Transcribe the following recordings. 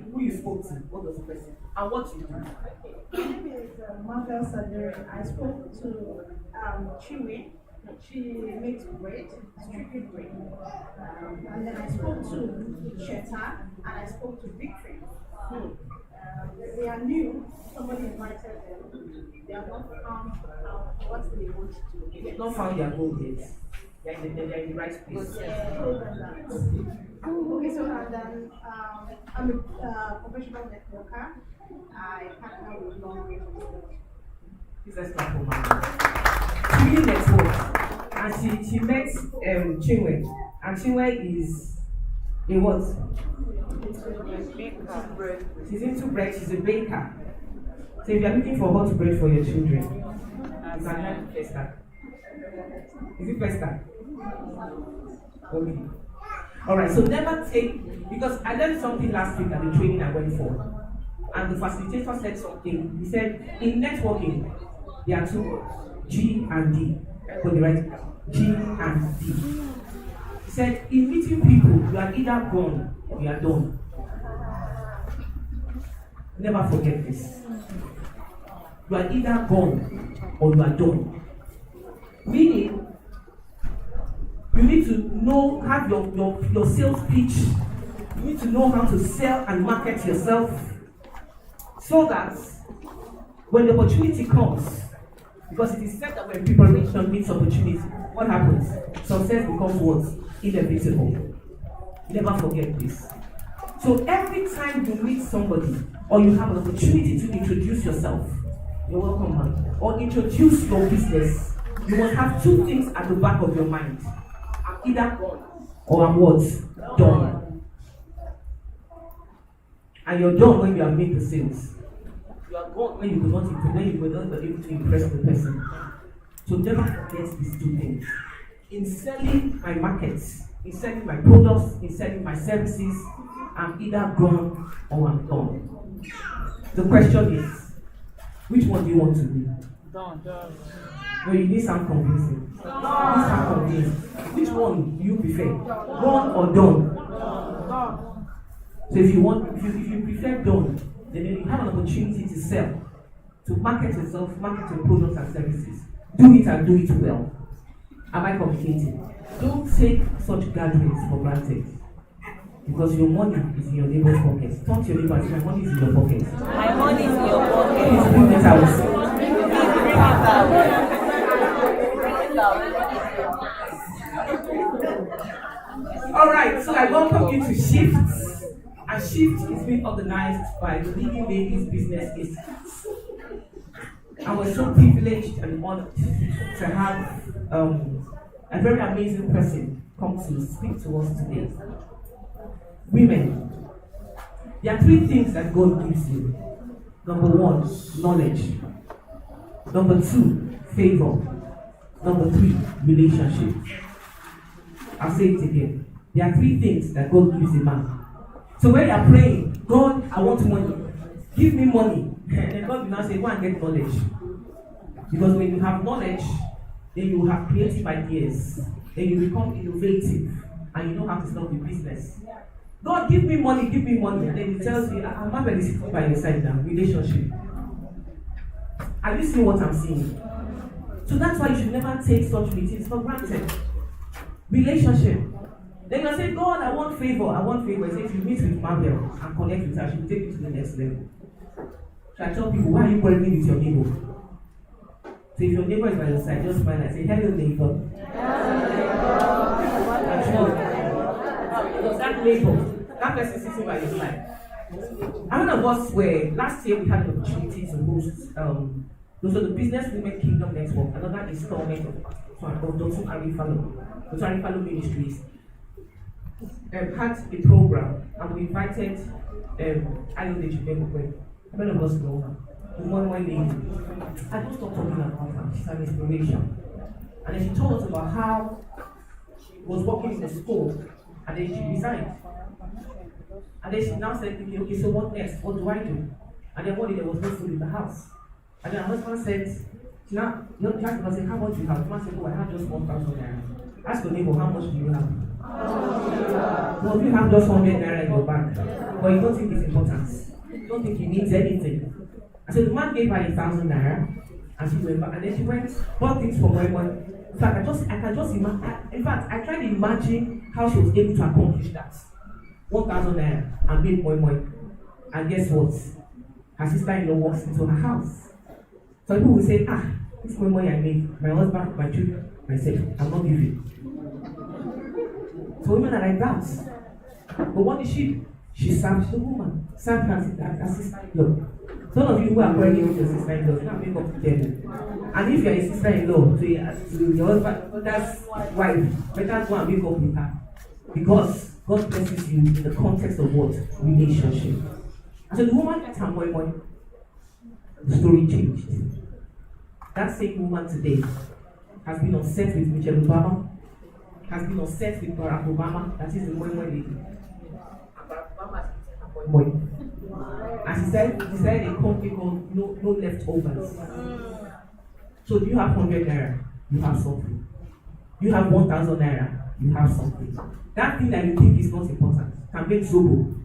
Who you spoke to? What was the person? And what you do? My name is Marvel Saduri. I spoke to Chinwe. She makes bread, strictly bread. And then I spoke to Sheta and I spoke to Victory. They are new. Somebody invited them. They have not found out what they want to do. They've not found their goal yet. They're in the right place. Yeah, told them that. Okay, so and then I'm a professional networker. I partner with long range research. Business platform manager. She really network. And she met Chinwe. And Chinwe is a what? She's into bread. She's a baker. So if you're looking for hot bread for your children, you can help Festa. Is it Festa? Okay. Alright, so never take, because I learned something last week at the training I went for. And the facilitator said something. He said, in networking, there are two words, G and D. Everybody write it down. G and D. He said, in meeting people, you are either gone or you are done. Never forget this. You are either gone or you are done. Meaning, you need to know, have your sales pitch. You need to know how to sell and market yourself so that when the opportunity comes, because it is said that when preparation meets opportunity, what happens? Success becomes what? Inevitable. Never forget this. So every time you meet somebody or you have an opportunity to introduce yourself, you're welcome, man, or introduce your business, you must have two things at the back of your mind. I'm either gone or I'm what? Done. And you're done when you have made the sales. You are gone when you were not able to impress the person. So never forget these two things. In selling my markets, in selling my products, in selling my services, I'm either gone or I'm done. The question is, which one do you want to be? Done. No, you need some convincing. You need some convincing. Which one do you prefer? Gone or done? So if you prefer done, then you have an opportunity to sell, to market yourself, market your products and services. Do it and do it well. Am I communicating? Don't take such gatherings for granted. Because your money is in your neighbor's pocket. Talk to your neighbor and say, my money is in your pocket. My money is in your pocket. Please bring it out. Alright, so I welcome you to Shift. And Shift is being organized by the Leading Ladies Business Institute. And we're so privileged and honored to have a very amazing person come to speak to us today. Women, there are three things that God gives you. Number one, knowledge. Number two, favor. Number three, relationship. I'll say it again. There are three things that God gives a man. So when you are praying, God, I want money. Give me money. And God will now say, go and get knowledge. Because when you have knowledge, then you have creative ideas. Then you become innovative. And you know how to start your business. God, give me money, give me money. And then He tells me, I'm not ready to sit by your side now. Relationship. Are you seeing what I'm seeing? So that's why you should never take such meetings for granted. Relationship. Then you say, God, I want favor. I want favor. He says, if you meet with Marvel and connect with her, she will take you to the next level. So I tell people, why are you quarreling with your neighbor? So if your neighbor is by your side, just smile and say, hello, neighbor. I'm sure. Because that neighbor, that person sitting by your side. How many of us were, last year we had an opportunity to host, those are the Business Women Kingdom Network, another installment of Dr. Arifalo. Dr. Arifalo Ministries had a program, and we invited Ayodeji Begokwe. How many of us know her? The one lady. I don't stop talking about her. She's an inspiration. And then she told us about how she was working in the school, and then she resigned. And then she now said, okay, so what next? What do I do? And then one day there was no food in the house. And then her husband said, she now, you know, said, how much do you have? The man said, oh, I have just 1,000 naira. Ask your neighbor, how much do you have? Some of you have just 100 naira in your bank, but you don't think it's important. You don't think it means anything. And so the man gave her 1,000 naira, and she went back, and then she went, bought things for my money. In fact, I can just imagine. In fact, I tried to imagine how she was able to accomplish that. 1,000 naira and made more money. And guess what? Her sister-in-law walks into her house. Some people will say, this more money I made, my husband, my children, myself, I'm not giving. So women are like that. But what did she? She served the woman, served her sister-in-law. Some of you who are pregnant with your sister-in-law, you can't make up to them. And if you're a sister-in-law to your husband, that's wife, better go and make up with her. Because God blesses you in the context of what? Relationship. And so the woman got her money. The story changed. That same woman today has been upset with Michelle Obama, has been upset with Barack Obama, that is the money lady. And Barack Obama has money. And she said a company called no leftovers. So do you have 100 naira? You have something. You have 1,000 naira? You have something. That thing that you think is not important can make Zobo.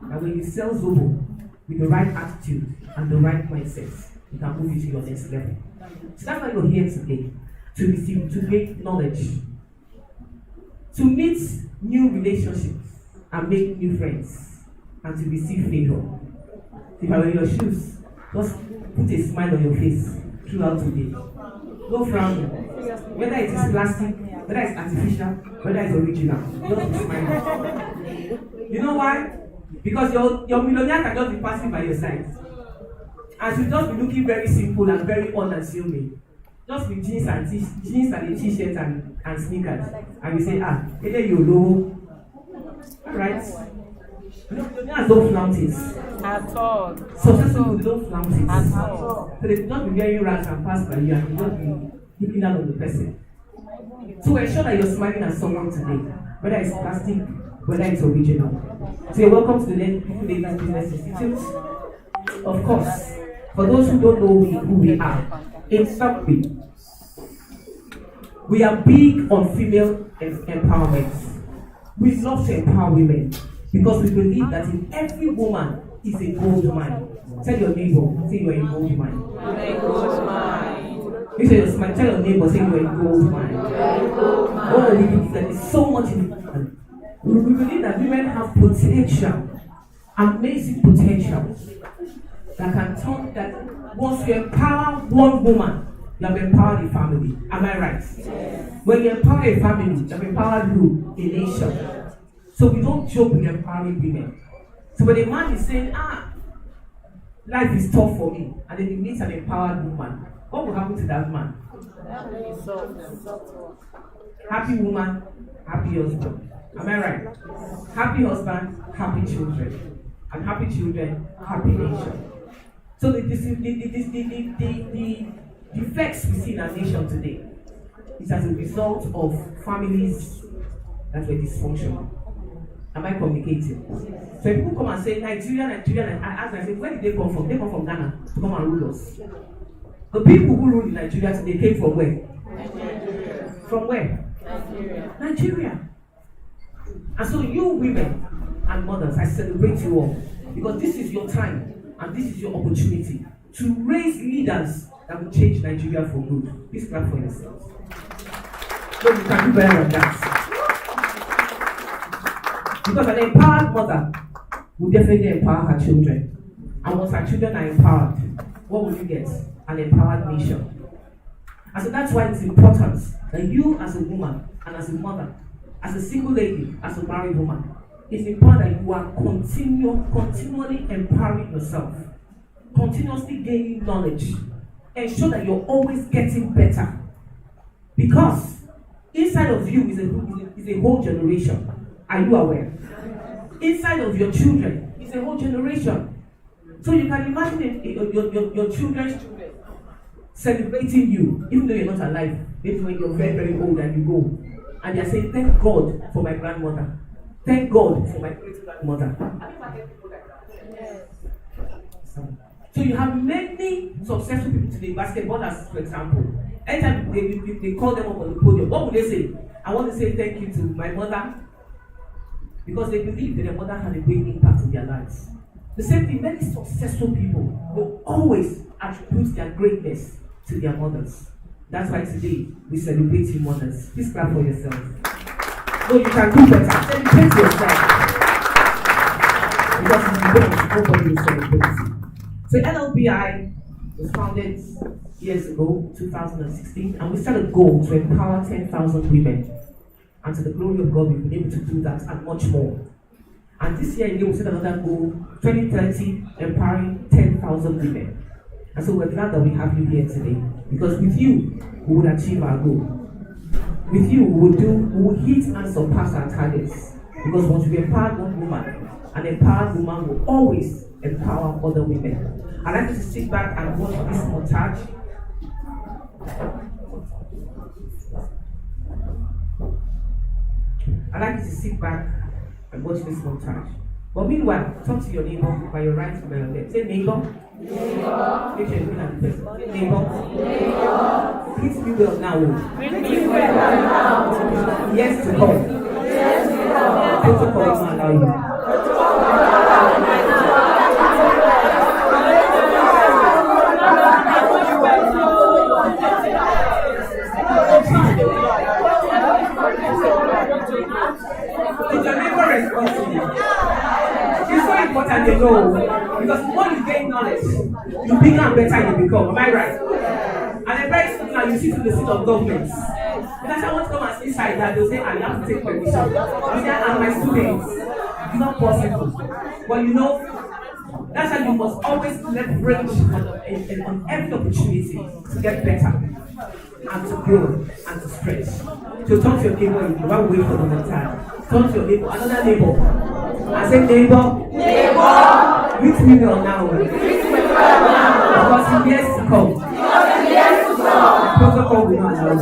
And when you sell Zobo with the right attitude and the right mindset, you can move you to your next level. So that's why you're here today, to receive, to gain knowledge, to meet new relationships and make new friends, and to receive favor. If I were in your shoes, just put a smile on your face throughout the day. No frowning. Whether it is plastic, whether it's artificial, whether it's original, just smile. You know why? Because your millionaire can just be passing by your side. And she'll just be looking very simple and very unassuming. Just with jeans and a t-shirt and sneakers. And you say, either you're low. Right? Millionaires don't flaunt it. At all. Successful people don't flaunt it. At all. So they will not be wearing rags and pass by you and you will not be looking down on the person. So ensure that you're smiling at someone today, whether it's plastic, whether it's original. So you're welcome to the Ladies Business Institute. Of course, for those who don't know who we are, in summary, we are big on female empowerment. We love to empower women because we believe that in every woman is a gold mine. Tell your neighbor, say you are a gold mine. A gold mine. You say tell your neighbor, say you are a gold mine. Oh, we believe that there's so much in it. We believe that women have potential, amazing potential, that can turn that once you empower one woman, you have empowered a family. Am I right? Yes. When you empower a family, you have empowered who? A nation. So we don't joke with empowering women. So when a man is saying, life is tough for me, and then he meets an empowered woman, what will happen to that man? Happy woman, happy husband. Am I right? Happy husband, happy children. And happy children, happy nation. So the defects we see in our nation today is as a result of families that were dysfunctional. Am I communicating? So if people come and say, Nigeria, and I ask them, I say, where did they come from? They come from Ghana to come and rule us. The people who rule in Nigeria today came from where? Nigeria. From where? Nigeria. And so you women and mothers, I celebrate you all. Because this is your time and this is your opportunity to raise leaders that will change Nigeria for good. Please clap for yourselves. So you can do better than that. Because an empowered mother will definitely empower her children. And once her children are empowered, what will you get? An empowered nation. And so that's why it's important that you as a woman and as a mother, as a single lady, as a married woman, it's important that you are continually empowering yourself, continuously gaining knowledge, ensure that you're always getting better. Because inside of you is a whole generation. Are you aware? Inside of your children is a whole generation. So you can imagine your children celebrating you, even though you're not alive. Maybe when you're very, very old and you go. And they're saying, thank God for my grandmother. Thank God for my great-grandmother. So you have many successful people today, basketballers, for example. Anytime they call them up on the podium, what would they say? I want to say thank you to my mother, because they believe that their mother had a great impact in their lives. The same thing, many successful people will always attribute their greatness to their mothers. That's why today we celebrate your mothers. Please clap for yourself. No, you can do better. Celebrate yourself. Because if you don't, nobody will celebrate you. So LLBI was founded years ago, 2016, and we set a goal to empower 10,000 women. And to the glory of God, we've been able to do that and much more. And this year again, we set another goal, 2030, empowering 10,000 women. And so we're glad that we have you here today, because with you, we will achieve our goal. With you, we will hit and surpass our targets. Because once we empower one woman, an empowered woman will always empower other women. I'd like you to sit back and watch this montage. I'd like you to sit back and watch this montage. But meanwhile, talk to your neighbor by your right and by your left. Say neighbor. Neighbor. Make sure you're looking at the person. Neighbor. Neighbor. Greet me well now. Greet me well now. Yes to come. Yes to come. Protocol is not allowed. Did your neighbor respond to you? It's so important they know, because when you gain knowledge, you bigger and better you become. Am I right? And then very soon now you sit in the seat of government. When I want to come and sit inside that, they'll say, I have to take permission. You say, and my students, it's not possible. But you know, that's why you must always leverage on every opportunity to get better and to grow and to stretch. So talk to your neighbor, you don't wait for the time. Talk to your neighbor, another neighbor. I say neighbor, neighbor, greet me well now. Greet me well now. Because in years to come. Because in years to come. Protocol will not allow you.